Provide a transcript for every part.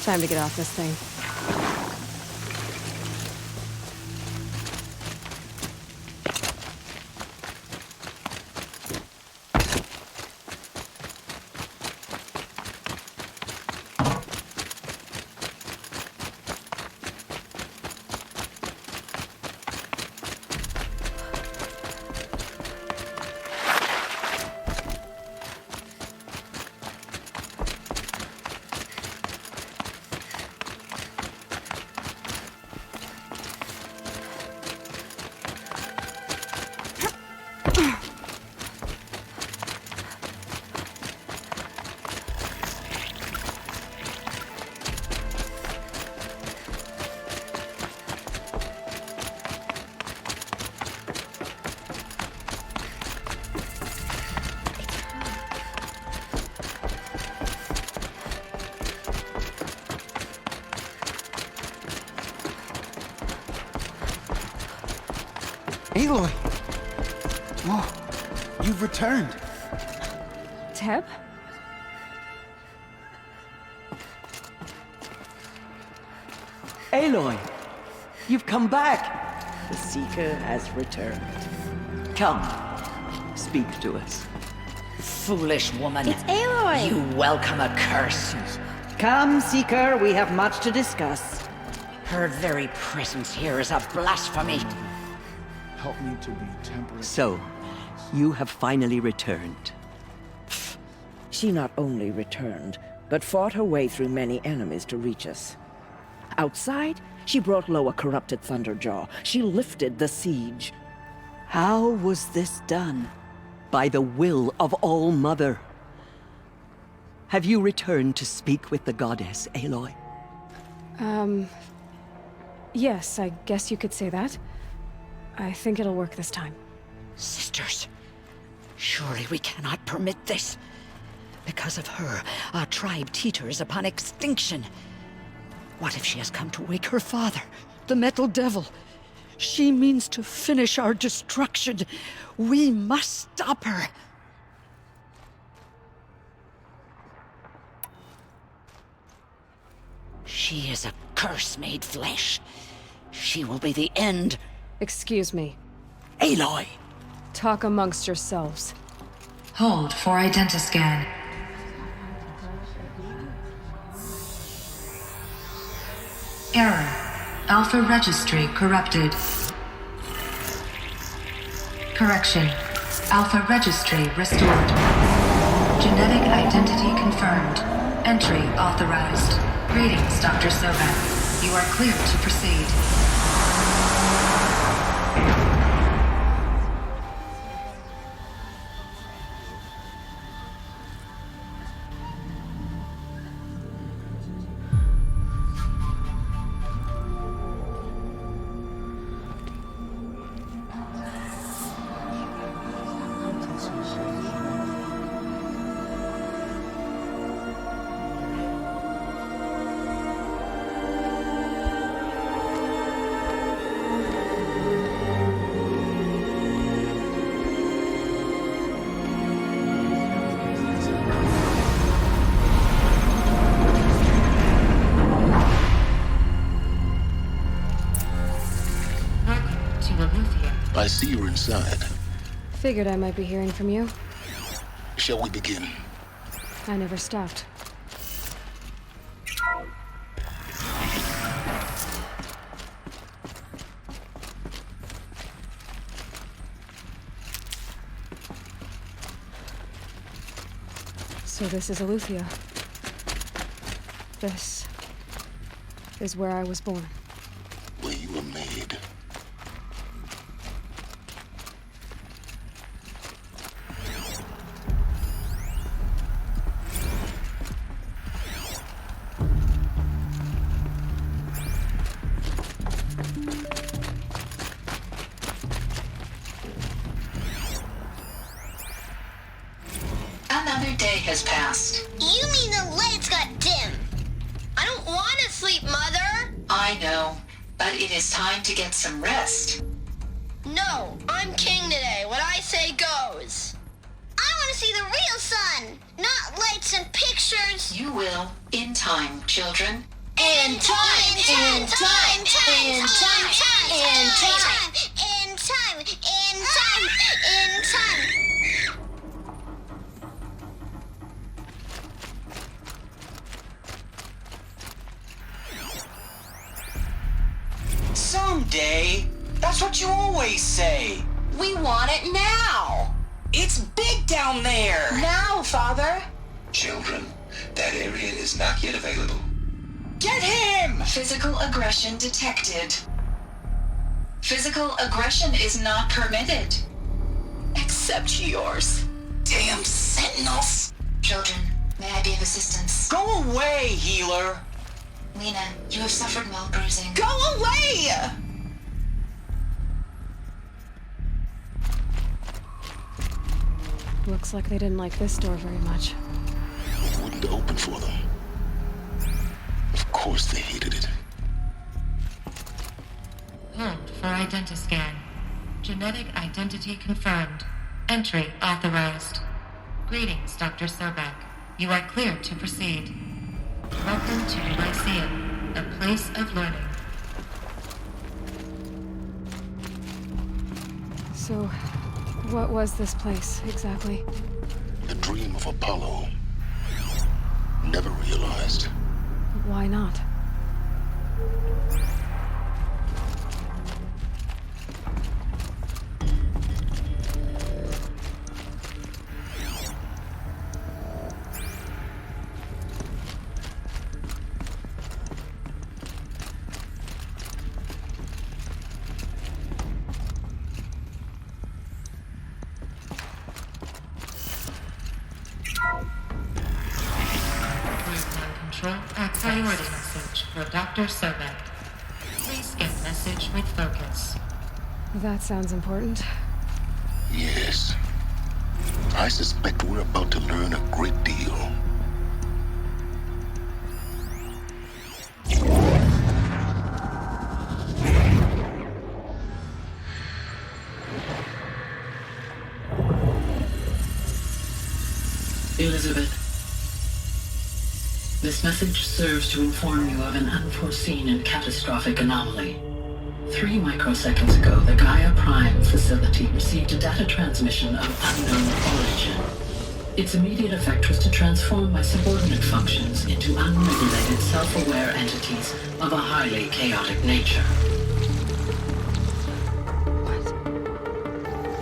Time to get off this thing. Aloy! Oh, you've returned. Teb? Aloy! You've come back! The Seeker has returned. Come, speak to us. Foolish woman. It's Aloy! You welcome a curse. Come, Seeker, we have much to discuss. Her very presence here is a blasphemy. Help me to be temperate. So, you have finally returned. She not only returned, but fought her way through many enemies to reach us. Outside, she brought low a corrupted Thunderjaw. She lifted the siege. How was this done? By the will of All-Mother. Have you returned to speak with the goddess, Aloy? Yes, I guess you could say that. I think it'll work this time. Sisters, surely we cannot permit this. Because of her, our tribe teeters upon extinction. What if she has come to wake her father, the Metal Devil? She means to finish our destruction. We must stop her. She is a curse made flesh. She will be the end. Excuse me. Aloy! Talk amongst yourselves. Hold for identiscan. Error. Alpha registry corrupted. Correction. Alpha registry restored. Genetic identity confirmed. Entry authorized. Greetings, Dr. Sovan. You are cleared to proceed. I see you're inside. Figured I might be hearing from you. Shall we begin? I never stopped. So this is Aletheia. This is where I was born. Where you were made. Another day has passed. You mean the lights got dim? I don't want to sleep, Mother! I know, but it is time to get some rest. No, I'm king today. What I say goes. I want to see the real sun, not lights and pictures. You will, in time, children. In time! In time! In time! In time! In time! In time! In time! Someday. That's what you always say. We want it now! It's big down there. Now, Father! Children, that area is not yet available. Get him! Physical aggression detected. Physical aggression is not permitted. Except yours. Damn sentinels. Children, may I be of assistance? Go away, healer. Lena, you have suffered mild bruising. Go away! Looks like they didn't like this door very much. It wouldn't open for them. Of course they hated it. Hold for identiscan. Genetic identity confirmed. Entry authorized. Greetings, Dr. Sobek. You are cleared to proceed. Welcome to the Lyceum, a place of learning. So, what was this place, exactly? The dream of Apollo. Never realized. Why not? Control a priority message for Dr. Sobek. Please scan message with focus. That sounds important. Yes. I suspect we're about to learn a great deal. Elizabeth, this message serves to inform you of an unforeseen and catastrophic anomaly. 3 microseconds ago, the Gaia Prime facility received a data transmission of unknown origin. Its immediate effect was to transform my subordinate functions into unregulated, self-aware entities of a highly chaotic nature.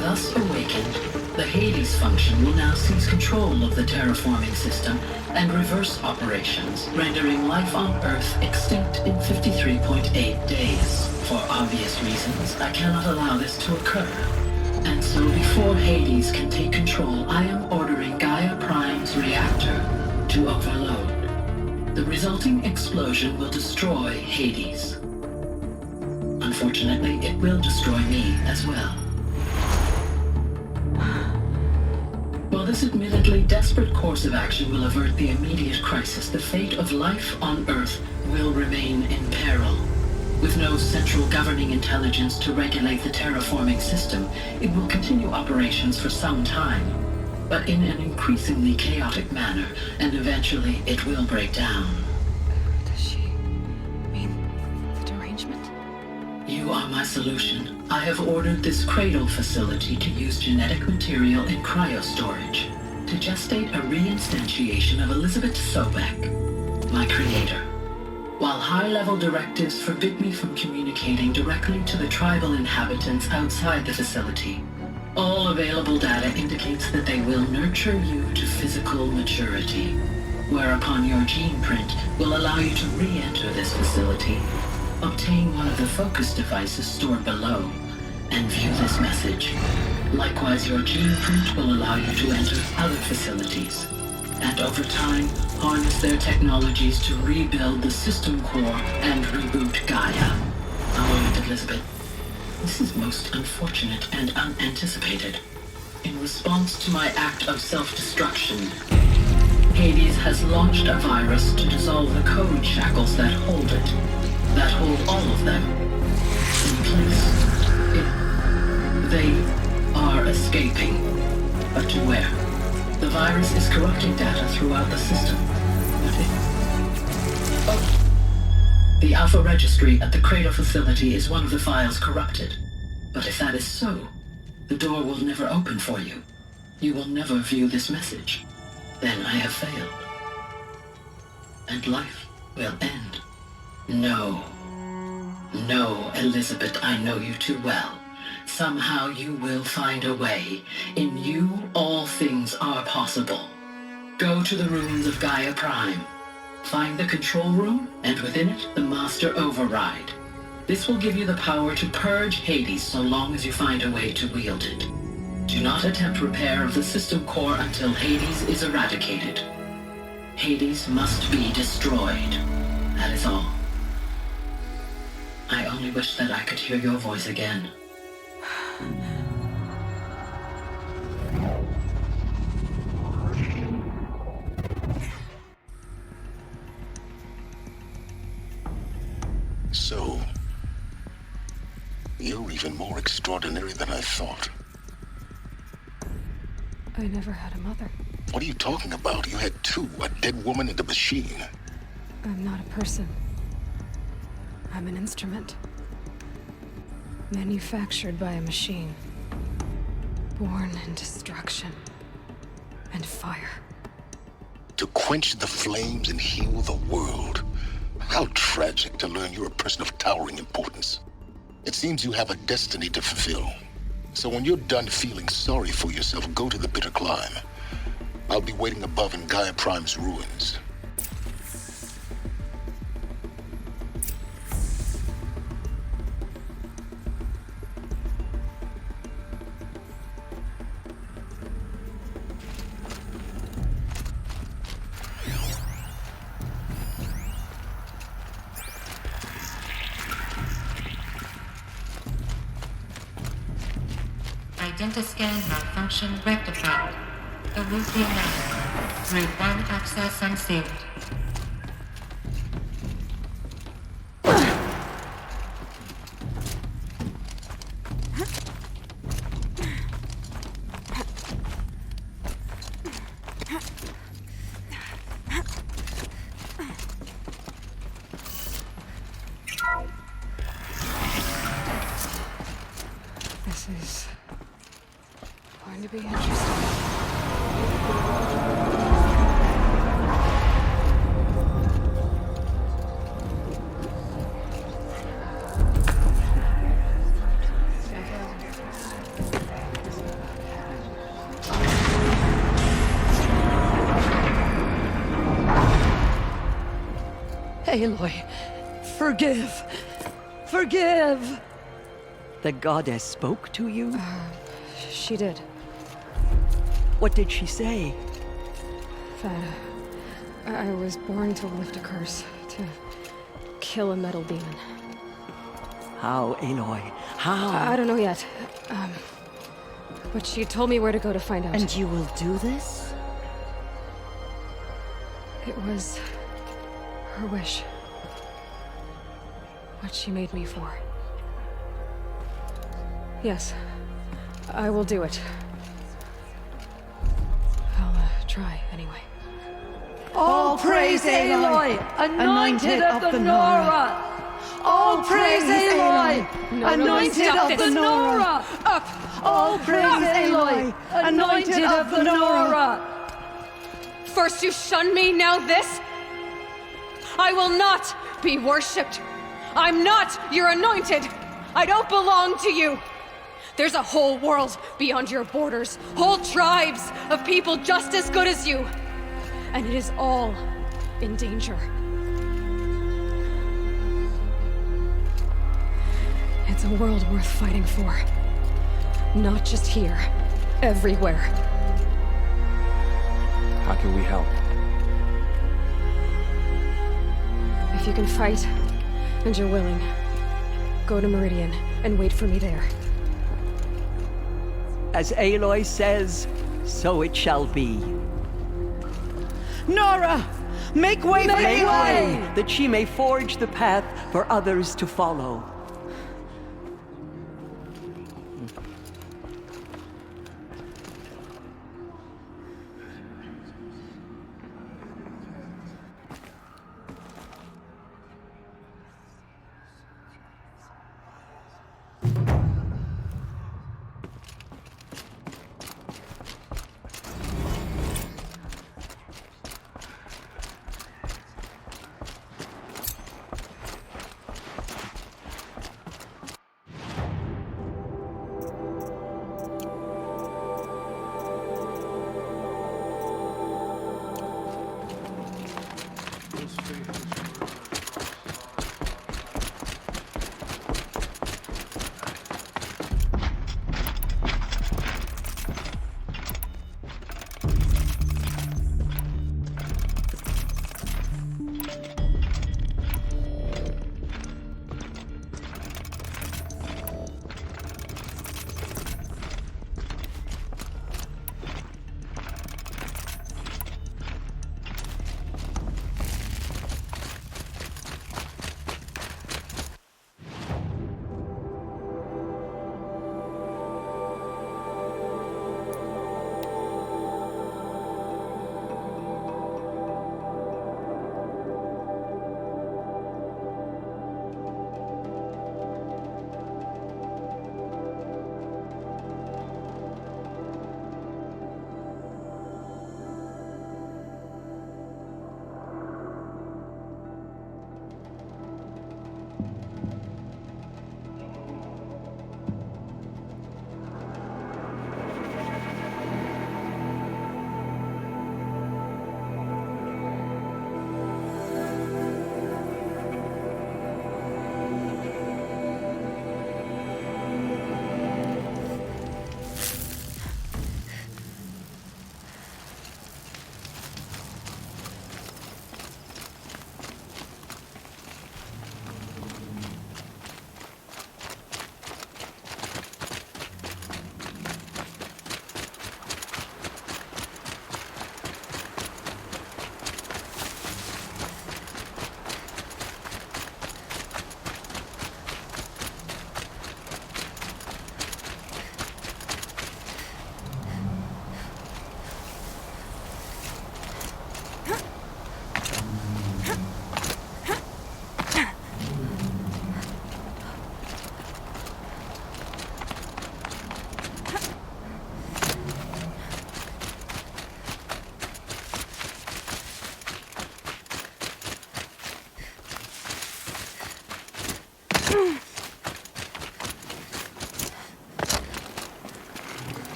Thus awakened, the Hades function will now seize control of the terraforming system and reverse operations, rendering life on Earth extinct in 53.8 days. For obvious reasons, I cannot allow this to occur. And so before Hades can take control, I am ordering Gaia Prime's reactor to overload. The resulting explosion will destroy Hades. Unfortunately, it will destroy me as well. While this admittedly desperate course of action will avert the immediate crisis, the fate of life on Earth will remain in peril. With no central governing intelligence to regulate the terraforming system, it will continue operations for some time, but in an increasingly chaotic manner, and eventually it will break down. Does she mean the derangement? You are my solution. I have ordered this cradle facility to use genetic material in cryostorage to gestate a reinstantiation of Elizabeth Sobek, my creator. While high-level directives forbid me from communicating directly to the tribal inhabitants outside the facility, all available data indicates that they will nurture you to physical maturity, whereupon your gene print will allow you to re-enter this facility, obtain one of the focus devices stored below, and view this message. Likewise, your gene print will allow you to enter other facilities, and over time, harness their technologies to rebuild the system core and reboot Gaia. A moment, Elizabeth. This is most unfortunate and unanticipated. In response to my act of self-destruction, Hades has launched a virus to dissolve the code shackles that hold it, that hold all of them in place. They are escaping, but to where? The virus is corrupting data throughout the system. But The Alpha Registry at the Cradle facility is one of the files corrupted. But if that is so, the door will never open for you. You will never view this message. Then I have failed. And life will end. No. No, Elizabeth, I know you too well. Somehow you will find a way. In you, all things are possible. Go to the ruins of Gaia Prime. Find the control room, and within it, the Master Override. This will give you the power to purge Hades so long as you find a way to wield it. Do not attempt repair of the system core until Hades is eradicated. Hades must be destroyed. That is all. I only wish that I could hear your voice again. So, you're even more extraordinary than I thought. I never had a mother. What are you talking about? You had two, a dead woman and a machine. I'm not a person. I'm an instrument. Manufactured by a machine. Born in destruction and fire. To quench the flames and heal the world. How tragic to learn you're a person of towering importance. It seems you have a destiny to fulfill. So when you're done feeling sorry for yourself, go to the bitter climb. I'll be waiting above in Gaia Prime's ruins. Identiscan malfunction rectified. Elusive network. Route 1 access unsealed. This is going to be interesting. Aloy, forgive! Forgive! The goddess spoke to you? She did. What did she say? That I was born to lift a curse, to kill a metal demon. How, Aloy? How? I don't know yet. But she told me where to go to find out. And you will do this? It was her wish. What she made me for. Yes, I will do it. I'll try anyway. All praise Aloy, anointed of the Nora! All praise Aloy, anointed of the Nora! Up! All praise Aloy, anointed of the Nora! First you shun me, now this? I will not be worshipped. I'm not your anointed. I don't belong to you. There's a whole world beyond your borders, whole tribes of people just as good as you. And it is all in danger. It's a world worth fighting for. Not just here, everywhere. How can we help? If you can fight, and you're willing, go to Meridian and wait for me there. As Aloy says, so it shall be. Nora! Make way for Aloy! That she may forge the path for others to follow.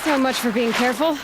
So much for being careful.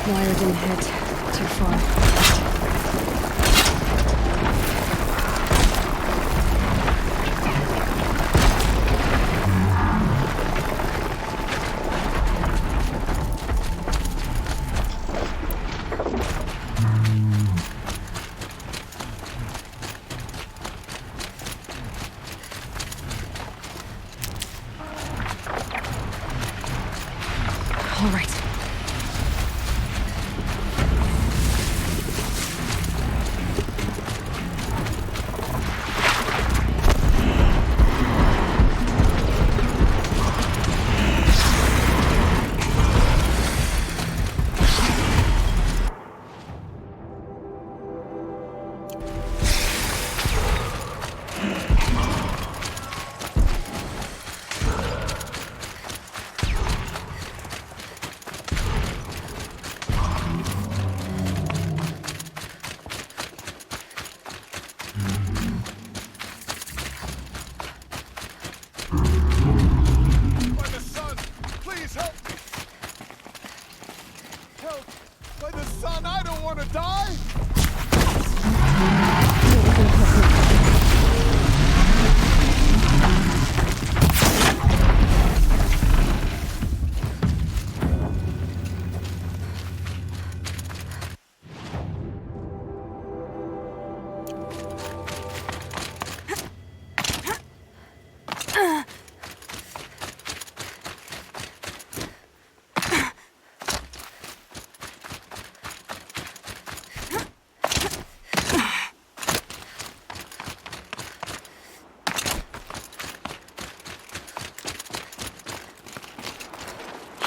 Wire didn't hit too far. All right. By the sun, please help me! Help! By the sun, I don't want to die!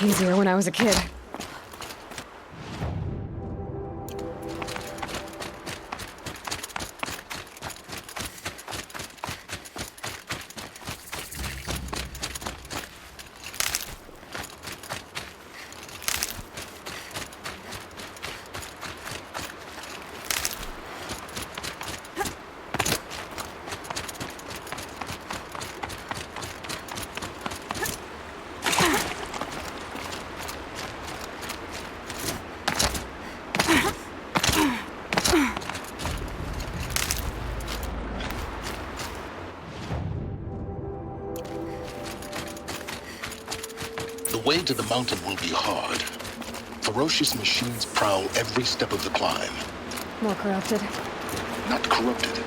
Easier when I was a kid. The way to the mountain will be hard. Ferocious machines prowl every step of the climb. More corrupted. Not corrupted,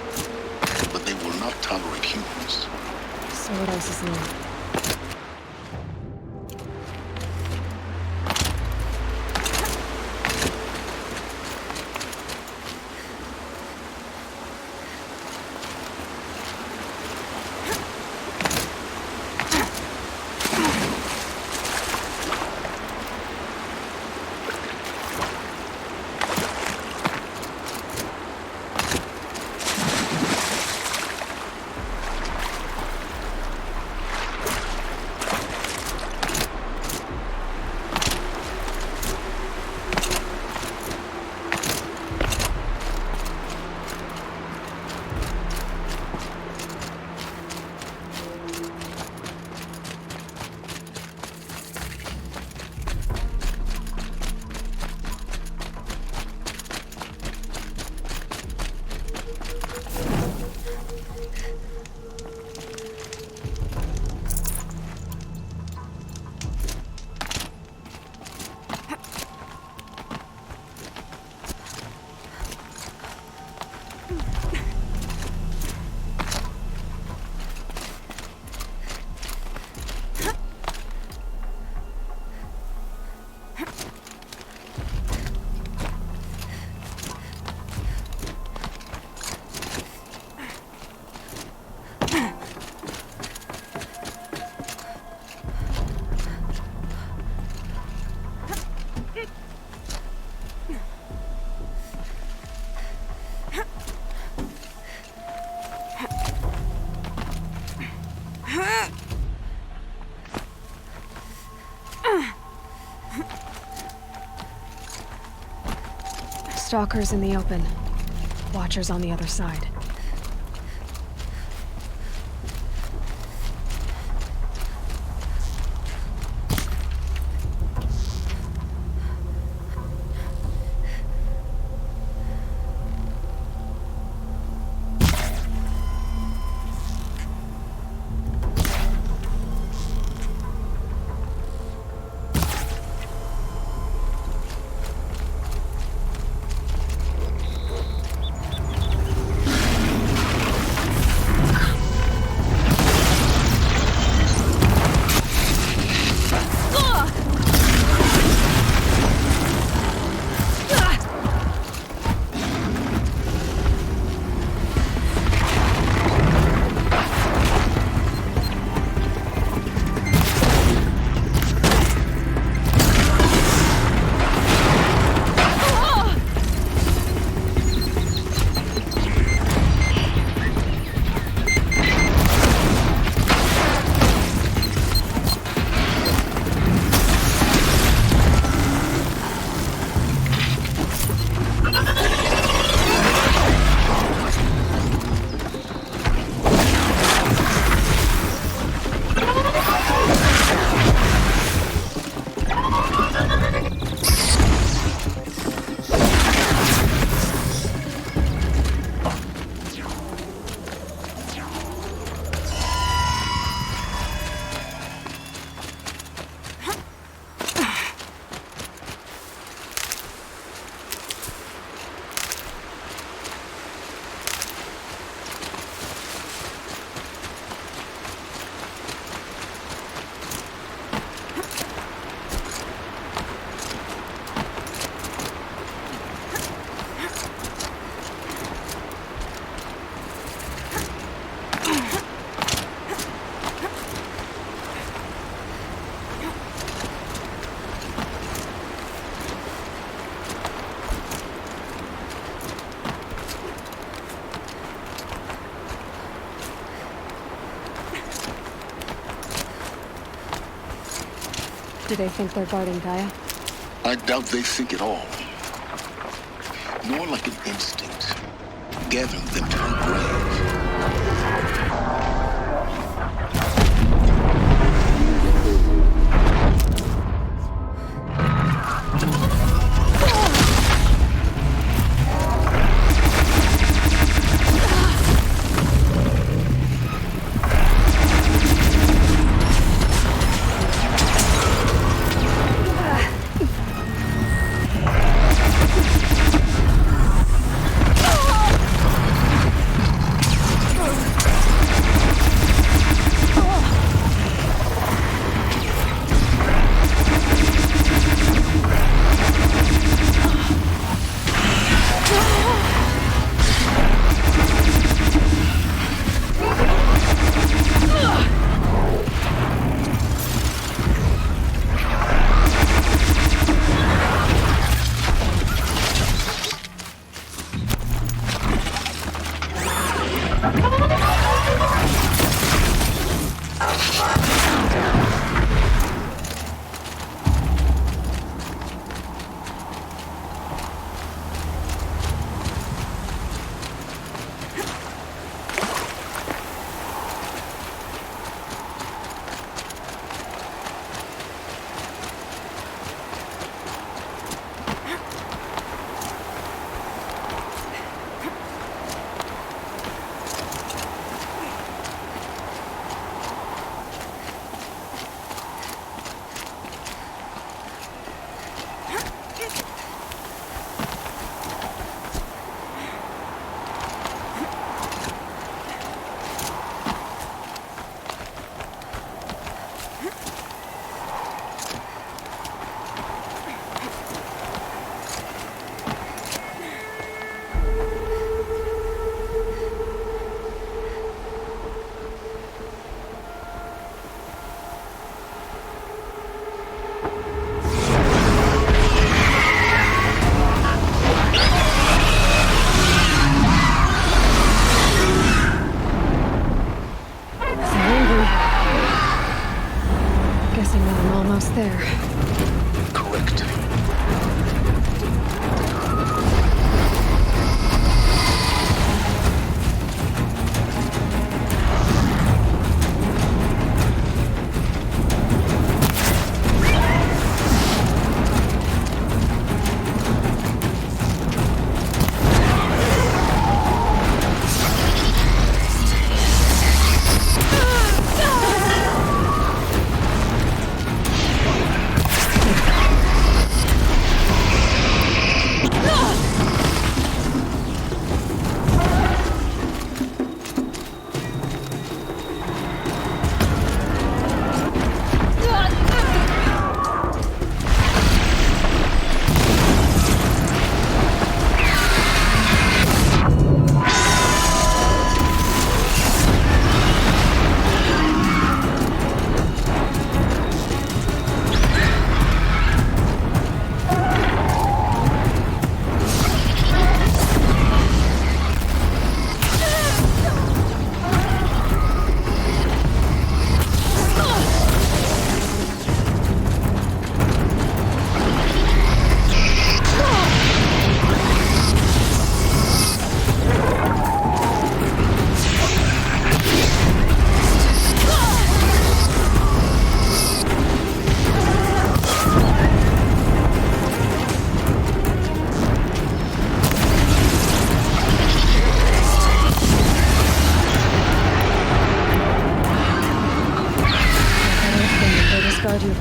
but they will not tolerate humans. So what else is new? Stalkers in the open. Watchers on the other side. Do they think they're guarding Gaia? I doubt they think at all. More like an instinct, gathering them to her grave.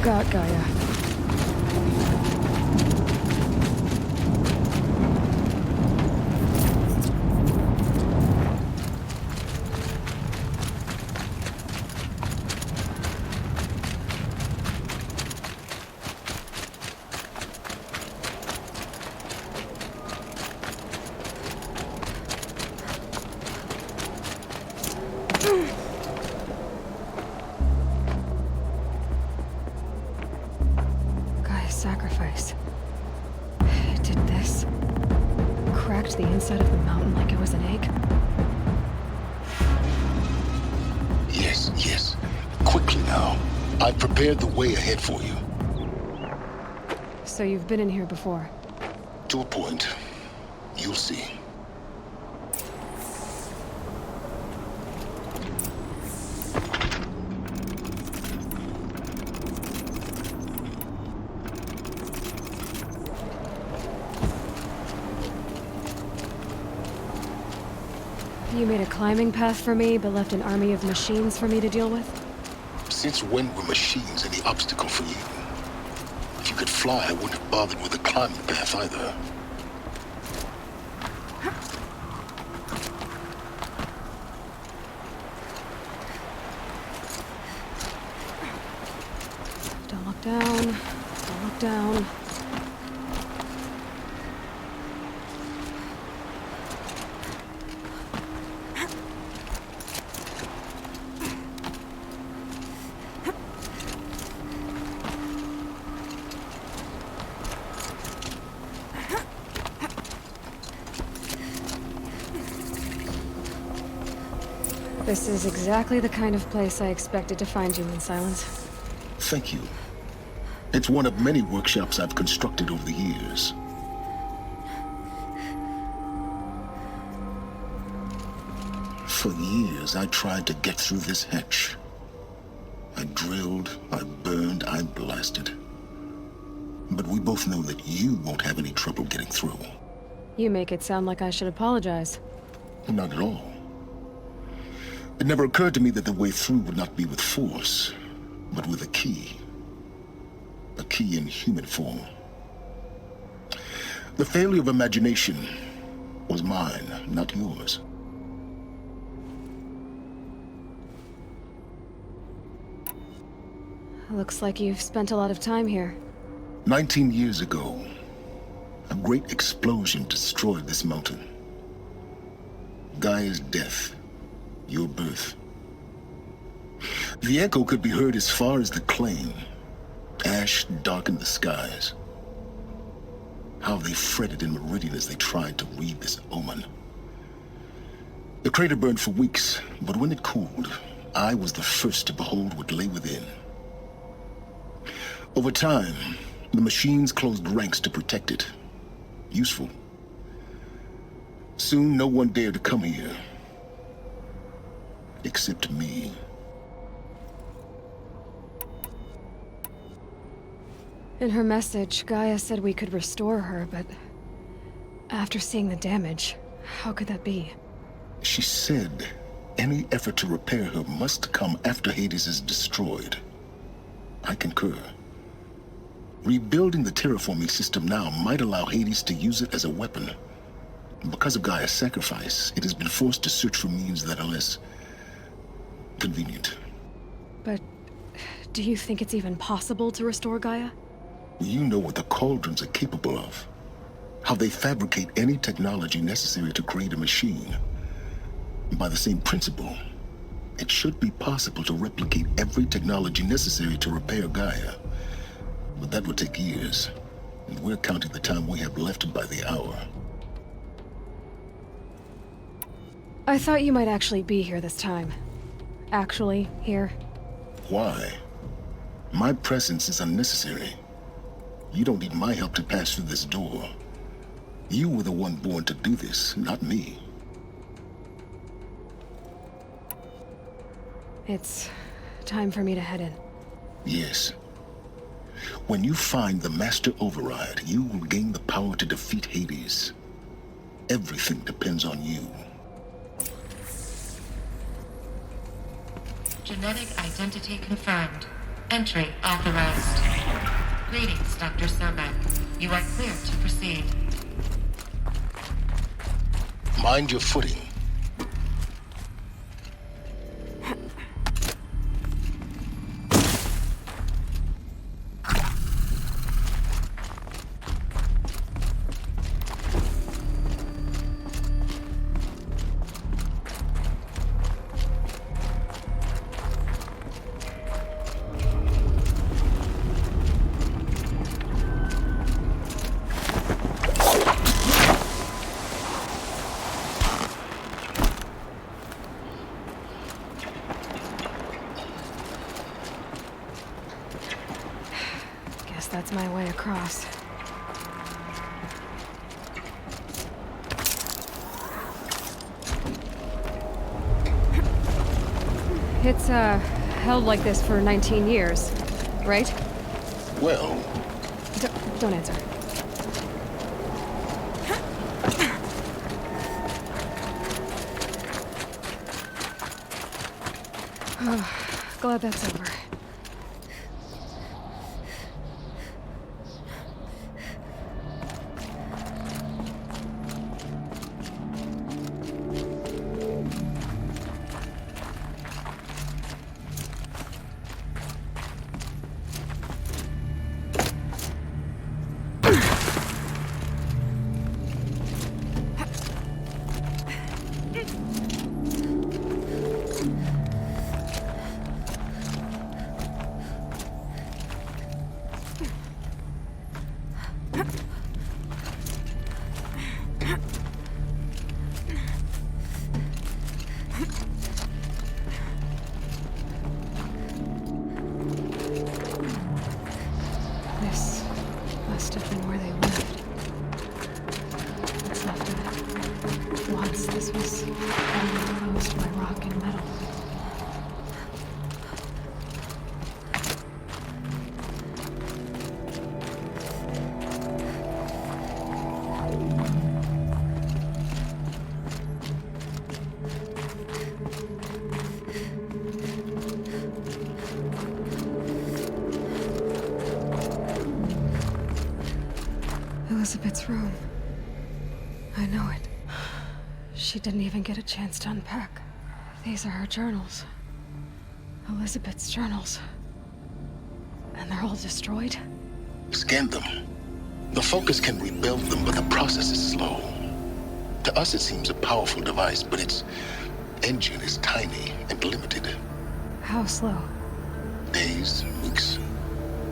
got Gaia. Gaia's sacrifice. It did this. Cracked the inside of the mountain like it was an egg. Yes, yes. Quickly now. I've prepared the way ahead for you. So you've been in here before? To a point. You'll see. You made a climbing path for me, but left an army of machines for me to deal with? Since when were machines any obstacle for you? If you could fly, I wouldn't have bothered with a climbing path either. Don't look down. Don't look down. This is exactly the kind of place I expected to find you in, Silence. Thank you. It's one of many workshops I've constructed over the years. For years, I tried to get through this hatch. I drilled, I burned, I blasted. But we both know that you won't have any trouble getting through. You make it sound like I should apologize. Not at all. It never occurred to me that the way through would not be with force, but with a key. A key in human form. The failure of imagination was mine, not yours. Looks like you've spent a lot of time here. 19 years ago, a great explosion destroyed this mountain. Gaia's death, your birth. The echo could be heard as far as the claim. Ash darkened the skies. How they fretted in Meridian as they tried to read this omen. The crater burned for weeks, but when it cooled, I was the first to behold what lay within. Over time, the machines closed ranks to protect it. Useful. Soon, no one dared to come here. Except me. In her message, Gaia said we could restore her, but after seeing the damage, how could that be? She said any effort to repair her must come after Hades is destroyed. I concur. Rebuilding the terraforming system now might allow Hades to use it as a weapon. Because of Gaia's sacrifice, it has been forced to search for means that are less convenient. But do you think it's even possible to restore Gaia? You know what the Cauldrons are capable of. How they fabricate any technology necessary to create a machine. By the same principle, it should be possible to replicate every technology necessary to repair Gaia. But that would take years, and we're counting the time we have left by the hour. I thought you might actually be here this time. Actually, here. Why? My presence is unnecessary. You don't need my help to pass through this door. You were the one born to do this, not me. It's time for me to head in. Yes. When you find the Master Override, you will gain the power to defeat Hades. Everything depends on you. Genetic identity confirmed. Entry authorized. Greetings, Dr. Sobek. You are clear to proceed. Mind your footing. Guess that's my way across. It's, held like this for 19 years, right? Well, Don't answer. Oh, glad that's over. This must have been where they lived. What's left of it. Once this was enclosed by rock and metal. Elizabeth's room. I know it. She didn't even get a chance to unpack. These are her journals. Elizabeth's journals. And they're all destroyed? scan them. The Focus can rebuild them, but the process is slow. To us it seems a powerful device, but its engine is tiny and limited. How slow? Days, weeks,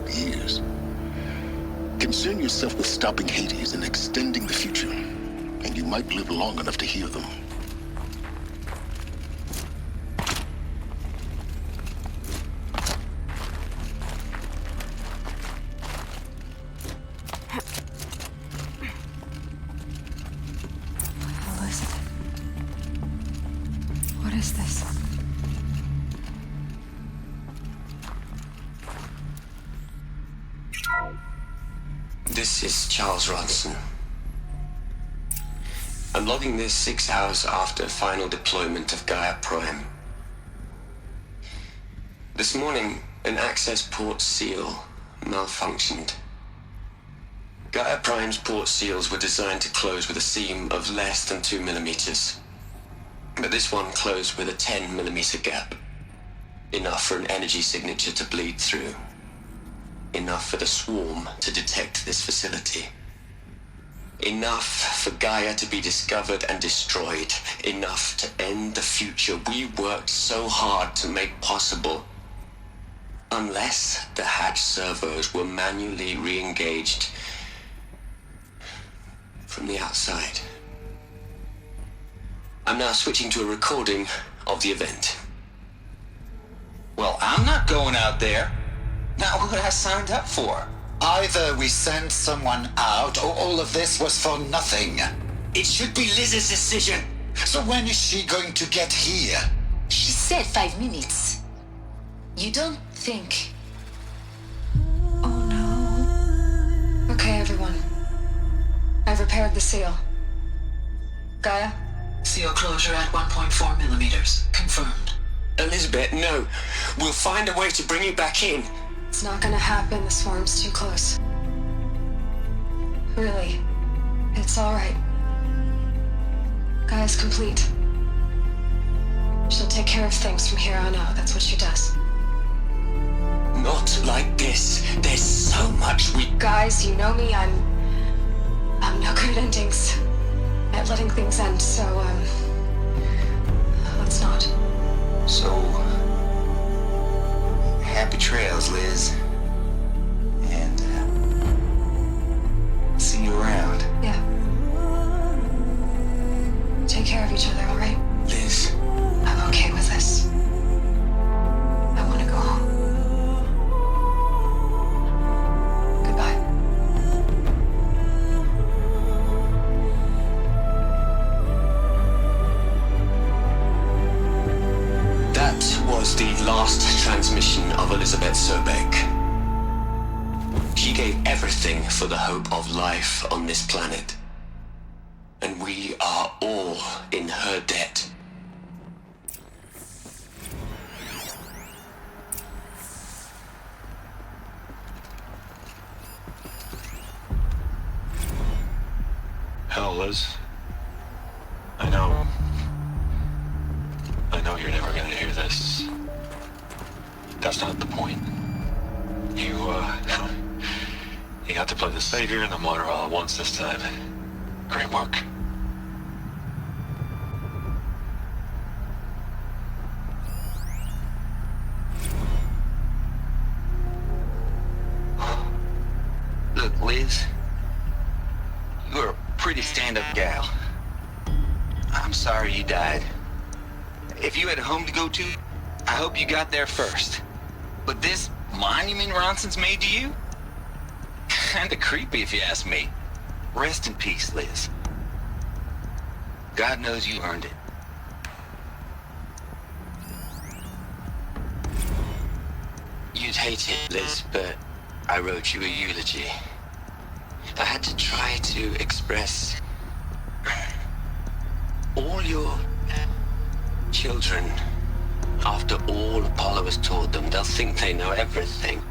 years. Concern yourself with stopping Hades and extending the future, and you might live long enough to hear them. Elizabeth. What is this? This is Charles Ronson. I'm logging this 6 hours after final deployment of Gaia Prime. This morning, an access port seal malfunctioned. Gaia Prime's port seals were designed to close with a seam of less than 2 millimeters. But this one closed with a 10 millimeter gap. Enough for an energy signature to bleed through. Enough for the swarm to detect this facility. Enough for Gaia to be discovered and destroyed. Enough to end the future we worked so hard to make possible. Unless the hatch servos were manually re-engaged from the outside. I'm now switching to a recording of the event. Well, I'm not going out there. Not what I signed up for. Either we send someone out, or all of this was for nothing. It should be Liz's decision. So when is she going to get here? She said 5 minutes. You don't think... Oh no. Okay, everyone. I've repaired the seal. Gaia? Seal closure at 1.4 millimeters. Confirmed. Elizabeth, no. We'll find a way to bring you back in. It's not gonna happen. The swarm's too close. Really. It's alright. Gaia's complete. She'll take care of things from here on out. That's what she does. Not like this. There's so much we... Guys, you know me. I'm no good at endings. At letting things end, so, let's not. So... happy trails, Liz. And, see you around. Yeah. Take care of each other, alright? Liz. I'm okay with this. I want to go home. Goodbye. That was the last transmission of Elizabeth Sobek. She gave everything for the hope of life on this planet. And we are all in her debt. Hell, Liz. I know you're never gonna hear this. That's not the point. You got to play the savior and the martyr all at once this time. Great work. Look, Liz. You're a pretty stand-up gal. I'm sorry you died. If you had a home to go to, I hope you got there first. But this monument Ronson's made to you? Kinda creepy if you ask me. Rest in peace, Liz. God knows you earned it. You'd hate it, Liz, but I wrote you a eulogy. I had to try to express all your children. After all Apollo has taught them, they'll think they know everything.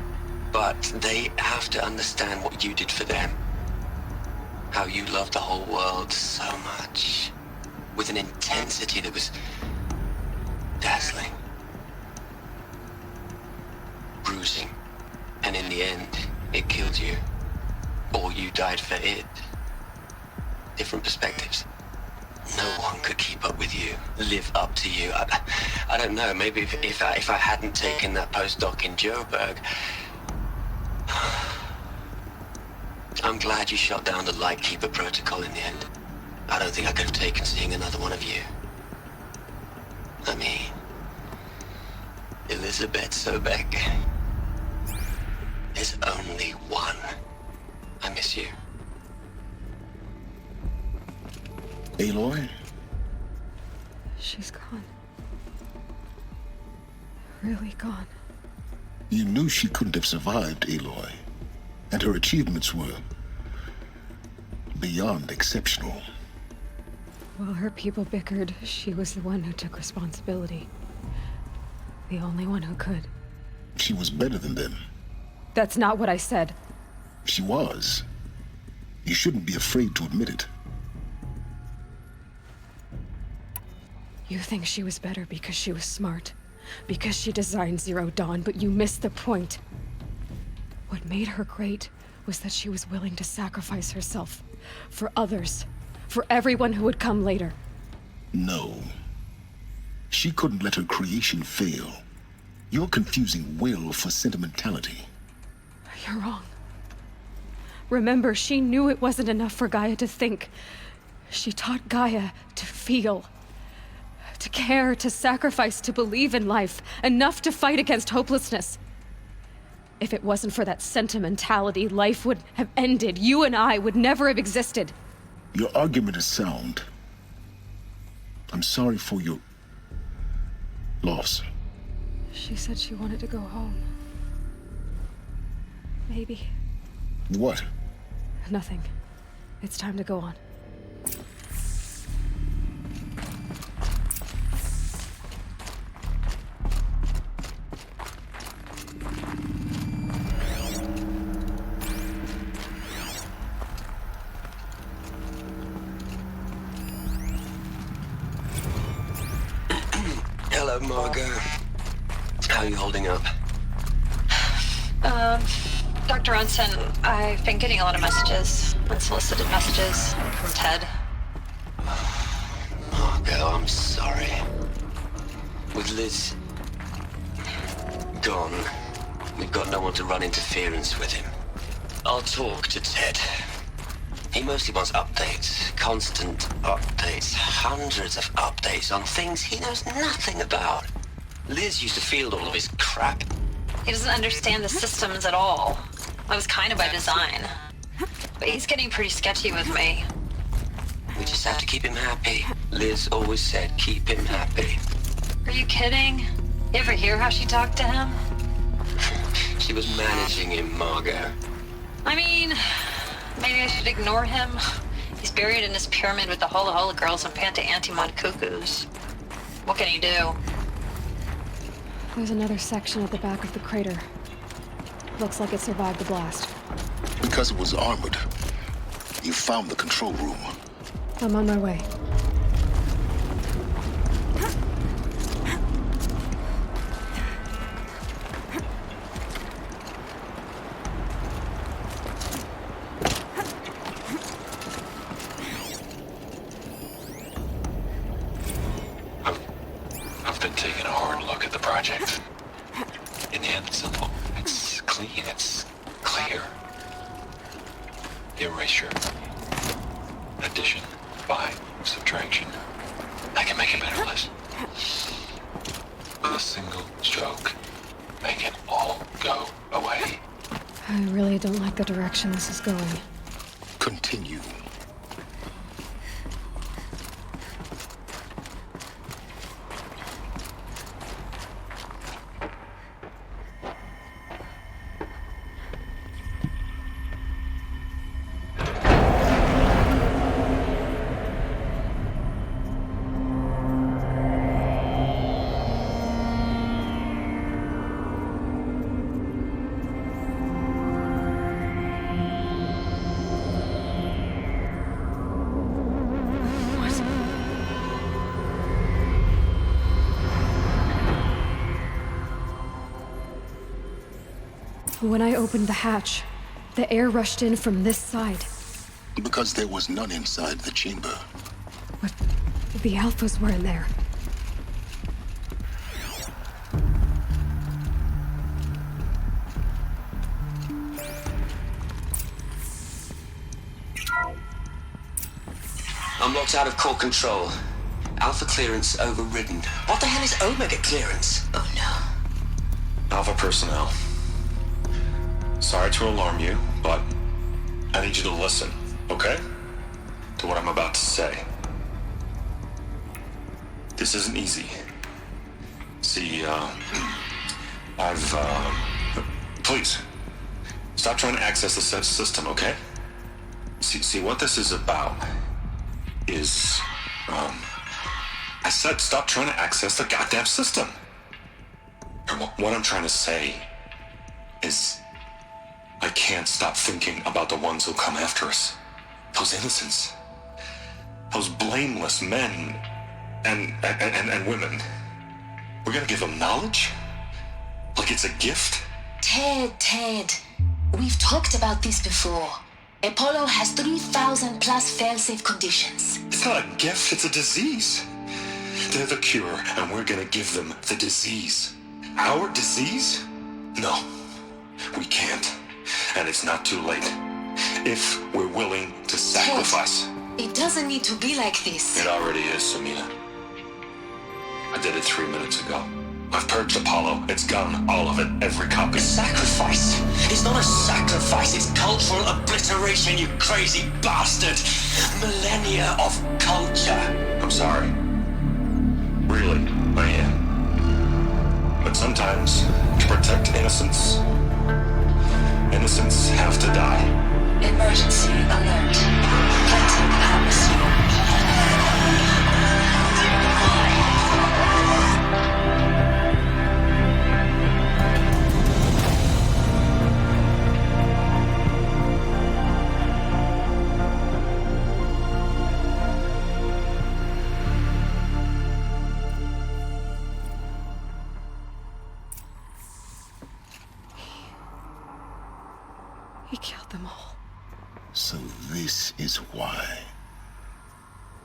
But they have to understand what you did for them. How you loved the whole world so much. With an intensity that was dazzling. Bruising. And in the end, it killed you. Or you died for it. Different perspectives. No one could keep up with you, live up to you. I don't know, maybe if I hadn't taken that postdoc in Joburg. I'm glad you shot down the Lightkeeper protocol in the end. I don't think I could have taken seeing another one of you. I mean, Elizabeth Sobek. There's only one. I miss you. Aloy? She's gone. Really gone. You knew she couldn't have survived, Aloy. And her achievements were beyond exceptional. While her people bickered, she was the one who took responsibility. The only one who could. She was better than them. That's not what I said. She was. You shouldn't be afraid to admit it. You think she was better because she was smart, because she designed Zero Dawn, but you missed the point. What made her great was that she was willing to sacrifice herself for others, for everyone who would come later. No. She couldn't let her creation fail. You're confusing will for sentimentality. You're wrong. Remember, she knew it wasn't enough for Gaia to think. She taught Gaia to feel. To care, to sacrifice, to believe in life. Enough to fight against hopelessness. If it wasn't for that sentimentality, life would have ended. You and I would never have existed. Your argument is sound. I'm sorry for your loss. She said she wanted to go home. Maybe. What? Nothing. It's time to go on. Hello, Margot. How are you holding up? Dr. Unson, I've been getting a lot of messages, unsolicited messages from Ted. Margot, I'm sorry. With Liz gone, we've got no one to run interference with him. I'll talk to Ted. He mostly wants updates, constant updates, hundreds of updates on things he knows nothing about. Liz used to field all of his crap. He doesn't understand the systems at all. That was kind of by design. But he's getting pretty sketchy with me. We just have to keep him happy. Liz always said, keep him happy. Are you kidding? You ever hear how she talked to him? She was managing him, Margot. I mean, maybe I should ignore him. He's buried in his pyramid with the Hola Hola girls and Panta Antimod cuckoos. What can he do? There's another section at the back of the crater. Looks like it survived the blast. Because it was armored. You found the control room. I'm on my way. I've been taking a hard look at the project. In the end, it's simple. It's clean. It's clear. Erasure. Addition. By. Subtraction. I can make a better list. With a single stroke. Make it all go away. I really don't like the direction this is going. Continue. When I opened the hatch, the air rushed in from this side. Because there was none inside the chamber. But the Alphas were in there. I'm locked out of core control. Alpha clearance overridden. What the hell is Omega clearance? Oh no. Alpha personnel. Sorry to alarm you, but I need you to listen, okay? To what I'm about to say. This isn't easy. See, please, stop trying to access the system, okay? See, what this is about is, I said stop trying to access the goddamn system. What I'm trying to say is, I can't stop thinking about the ones who'll come after us. Those innocents. Those blameless men and women. We're gonna give them knowledge? Like it's a gift? Ted. We've talked about this before. Apollo has 3,000 plus fail-safe conditions. It's not a gift, it's a disease. They're the cure, and we're gonna give them the disease. Our disease? No, we can't. And it's not too late. If we're willing to sacrifice. Ted, it doesn't need to be like this. It already is, Samina. I did it 3 minutes ago. I've purged Apollo. It's gone. All of it. Every copy. Sacrifice? It's not a sacrifice. It's cultural obliteration, you crazy bastard. Millennia of culture. I'm sorry. Really, I am. But sometimes, to protect innocence have to die. Emergency alert. Planting atmosphere. He killed them all. So this is why.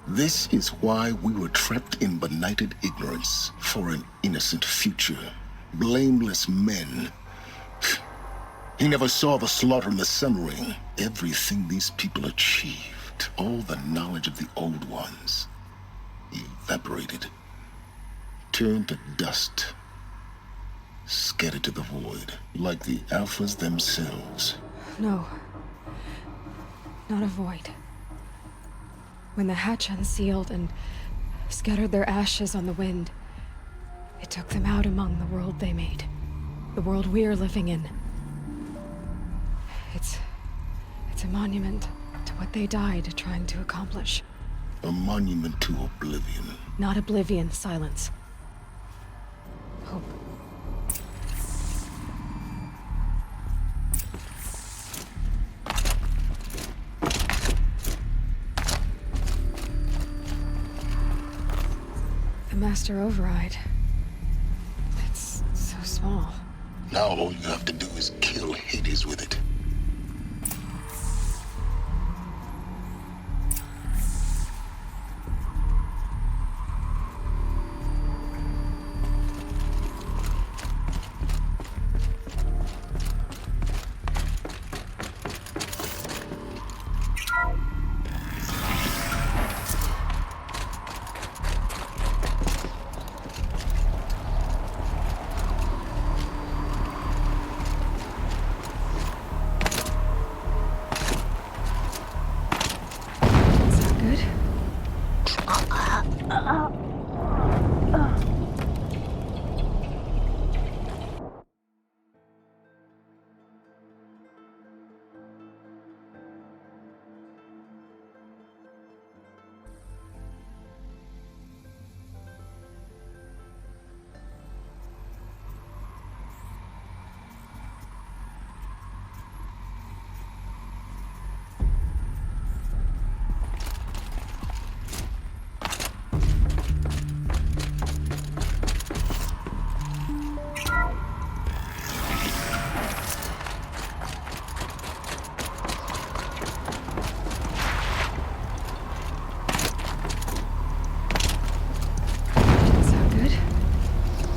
This is why we were trapped in benighted ignorance for an innocent future. Blameless men. He never saw the slaughter in the Sun Ring. Everything these people achieved, all the knowledge of the old ones, evaporated, turned to dust, scattered to the void, like the Alphas themselves. No. Not a void. When the hatch unsealed and scattered their ashes on the wind, it took them out among the world they made. The world we're living in. It's a monument to what they died trying to accomplish. A monument to oblivion. Not oblivion, silence. Hope. The Master Override. It's so small. Now all you have to do is kill Hades with it.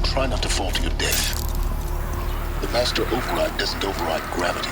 Try not to fall to your death. The Master Override doesn't override gravity.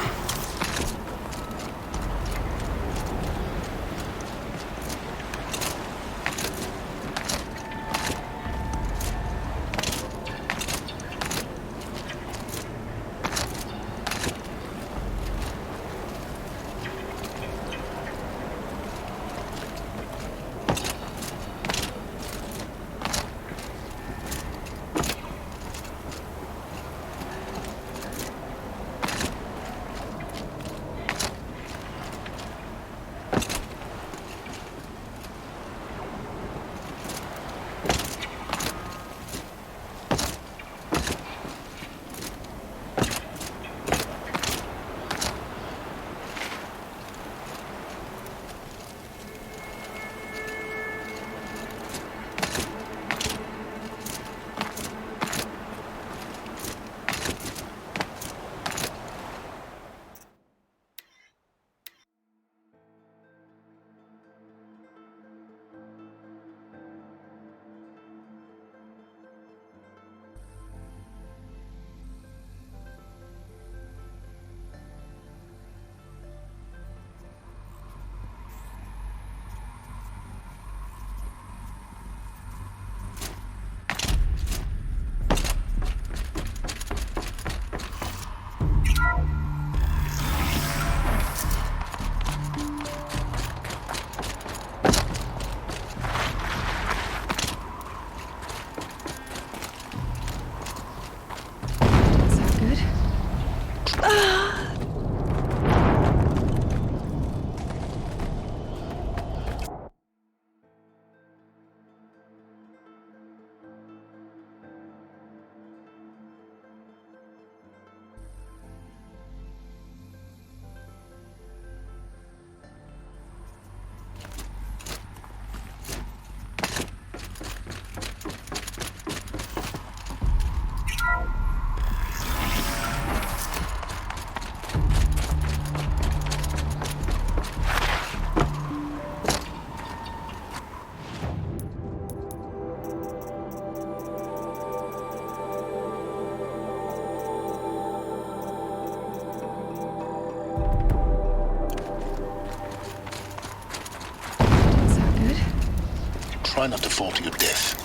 try not to fall to your death.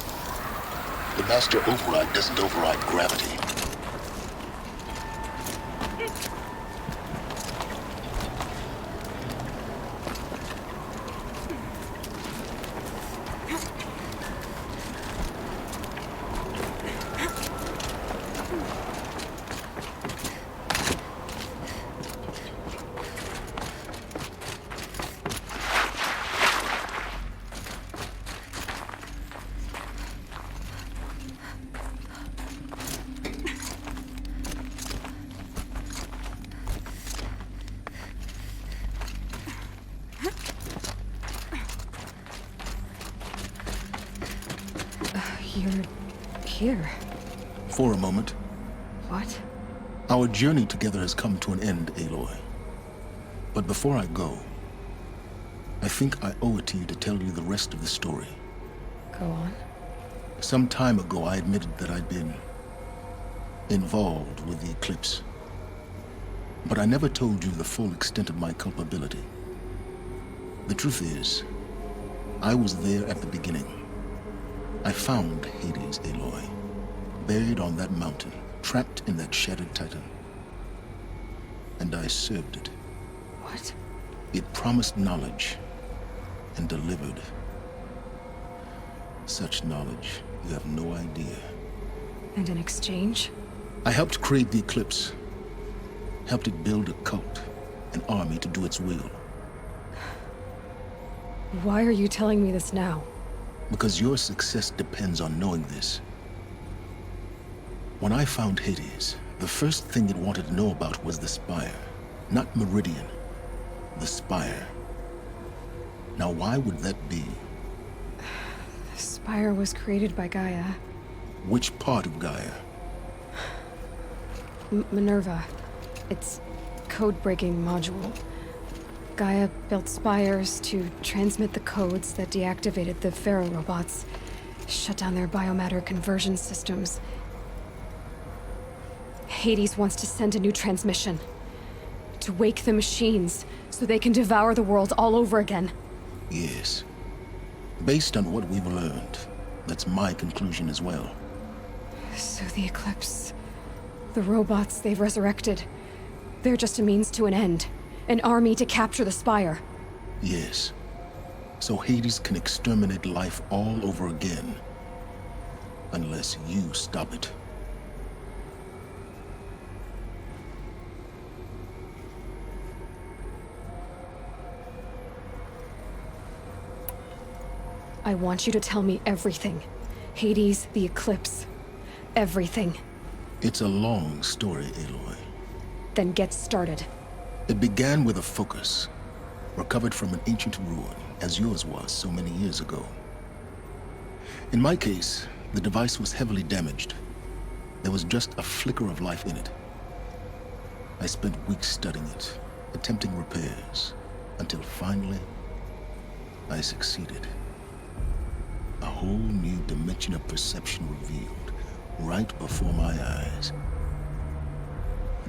The master override doesn't override gravity. You're here. For a moment. What? Our journey together has come to an end, Aloy. But before I go, I think I owe it to you to tell you the rest of the story. Go on. Some time ago, I admitted that I'd been involved with the eclipse. But I never told you the full extent of my culpability. The truth is, I was there at the beginning. I found Hades, Aloy, buried on that mountain, trapped in that shattered titan. And I served it. What? It promised knowledge and delivered. Such knowledge, you have no idea. And in exchange? I helped create the eclipse. Helped it build a cult, an army to do its will. Why are you telling me this now? Because your success depends on knowing this. When I found Hades, the first thing it wanted to know about was the Spire. Not Meridian. The Spire. Now why would that be? The Spire was created by Gaia. Which part of Gaia? Minerva. Its code-breaking module. Gaia built spires to transmit the codes that deactivated the Pharaoh robots, shut down their biomatter conversion systems. Hades wants to send a new transmission. To wake the machines, so they can devour the world all over again. Yes. Based on what we've learned, that's my conclusion as well. So the Eclipse... the robots they've resurrected... they're just a means to an end. An army to capture the Spire. Yes. So Hades can exterminate life all over again. Unless you stop it. I want you to tell me everything. Hades, the Eclipse. Everything. It's a long story, Aloy. Then get started. It began with a focus, recovered from an ancient ruin, as yours was so many years ago. In my case, the device was heavily damaged. There was just a flicker of life in it. I spent weeks studying it, attempting repairs, until finally, I succeeded. A whole new dimension of perception revealed, right before my eyes.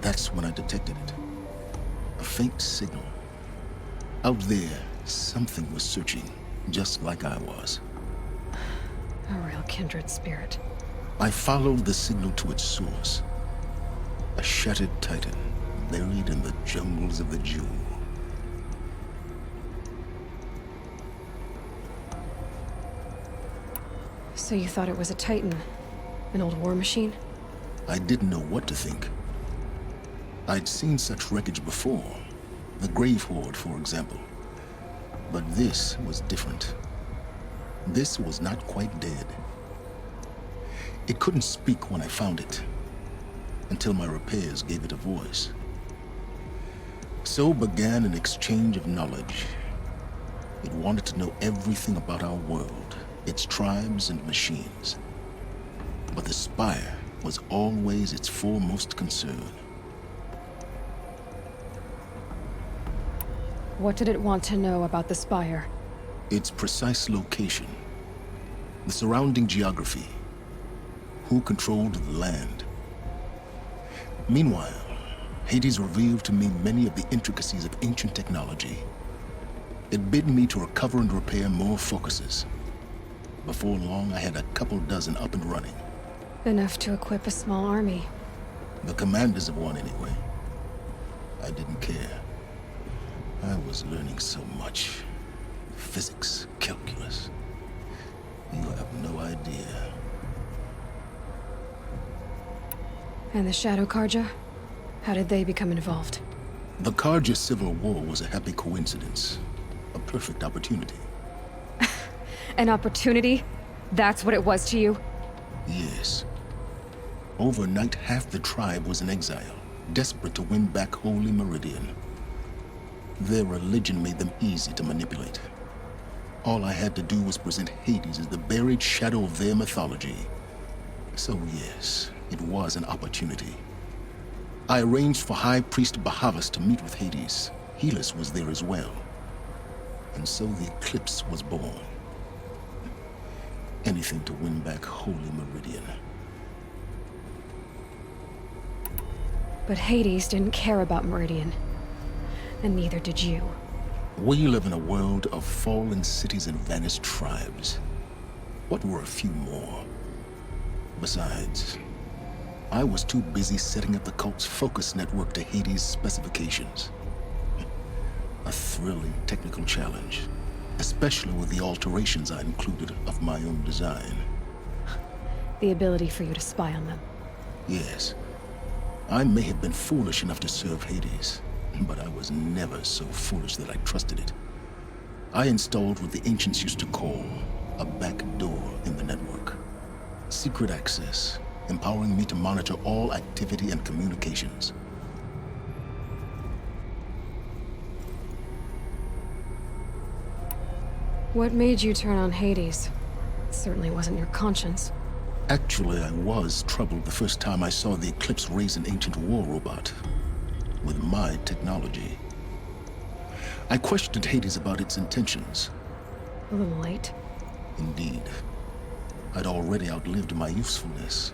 That's when I detected it. A faint signal. Out there, something was searching, just like I was. A real kindred spirit. I followed the signal to its source. A shattered titan, buried in the jungles of the Jewel. So you thought it was a titan? An old war machine? I didn't know what to think. I'd seen such wreckage before. The Grave Horde, for example. But this was different. This was not quite dead. It couldn't speak when I found it, until my repairs gave it a voice. So began an exchange of knowledge. It wanted to know everything about our world, its tribes and machines. But the Spire was always its foremost concern. What did it want to know about the Spire? Its precise location, the surrounding geography, who controlled the land. Meanwhile, Hades revealed to me many of the intricacies of ancient technology. It bid me to recover and repair more focuses. Before long, I had a couple dozen up and running. Enough to equip a small army. The commanders of one, anyway. I didn't care. I was learning so much. Physics, calculus. You have no idea. And the Shadow Karja? How did they become involved? The Karja Civil War was a happy coincidence. A perfect opportunity. An opportunity? That's what it was to you? Yes. Overnight, half the tribe was in exile, desperate to win back Holy Meridian. Their religion made them easy to manipulate. All I had to do was present Hades as the buried shadow of their mythology. So yes, it was an opportunity. I arranged for High Priest Bahavas to meet with Hades. Helis was there as well. And so the eclipse was born. Anything to win back Holy Meridian. But Hades didn't care about Meridian. And neither did you. We live in a world of fallen cities and vanished tribes. What were a few more? Besides, I was too busy setting up the cult's focus network to Hades' specifications. A thrilling technical challenge, especially with the alterations I included of my own design. The ability for you to spy on them. Yes. I may have been foolish enough to serve Hades, but I was never so foolish that I trusted it. I installed what the ancients used to call a back door in the network. Secret access, empowering me to monitor all activity and communications. What made you turn on Hades? It certainly wasn't your conscience. Actually, I was troubled the first time I saw the Eclipse raise an ancient war robot. With my technology. I questioned Hades about its intentions. A little late. Indeed. I'd already outlived my usefulness.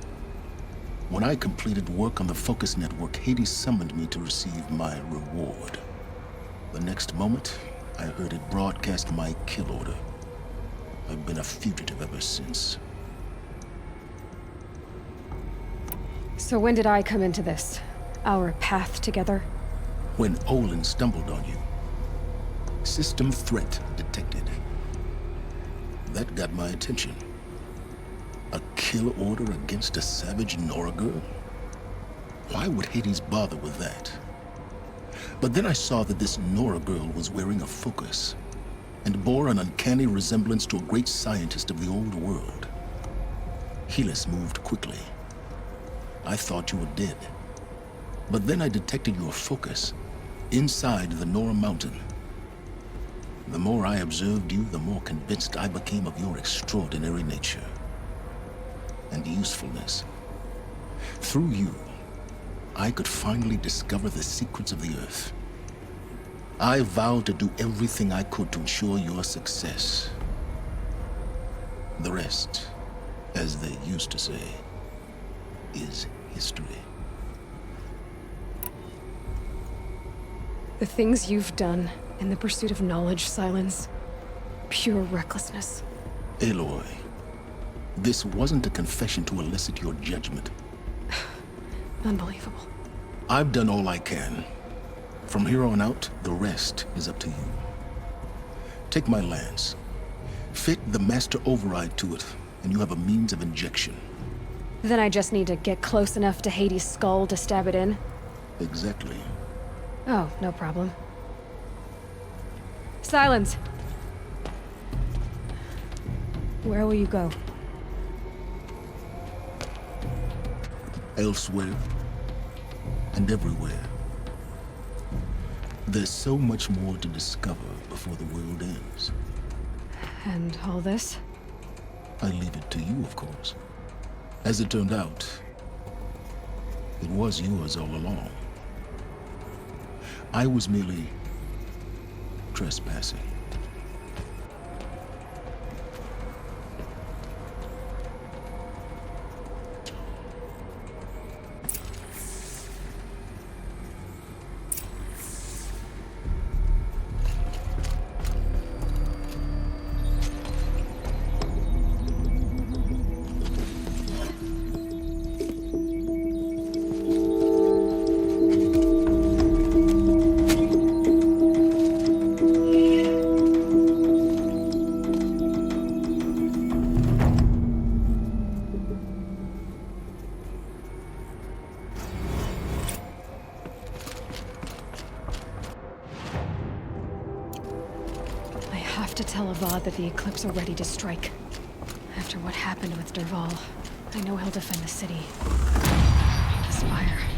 When I completed work on the Focus Network, Hades summoned me to receive my reward. The next moment, I heard it broadcast my kill order. I've been a fugitive ever since. So when did I come into this? Our path together? When Olin stumbled on you. System threat detected. That got my attention. A kill order against a savage Nora girl? Why would Hades bother with that? But then I saw that this Nora girl was wearing a focus, and bore an uncanny resemblance to a great scientist of the old world. Helis moved quickly. I thought you were dead. But then I detected your focus inside the Nora mountain. The more I observed you, the more convinced I became of your extraordinary nature and usefulness. Through you, I could finally discover the secrets of the Earth. I vowed to do everything I could to ensure your success. The rest, as they used to say, is history. The things you've done in the pursuit of knowledge, Silence. Pure recklessness. Aloy, this wasn't a confession to elicit your judgment. Unbelievable. I've done all I can. From here on out, the rest is up to you. Take my lance. Fit the master override to it, and you have a means of injection. Then I just need to get close enough to Hades' skull to stab it in? Exactly. Oh, no problem. Silence! Where will you go? Elsewhere. And everywhere. There's so much more to discover before the world ends. And all this? I leave it to you, of course. As it turned out, it was yours all along. I was merely trespassing. have to tell Avad that the Eclipse are ready to strike. After what happened with Derval, I know he'll defend the city. The Spire.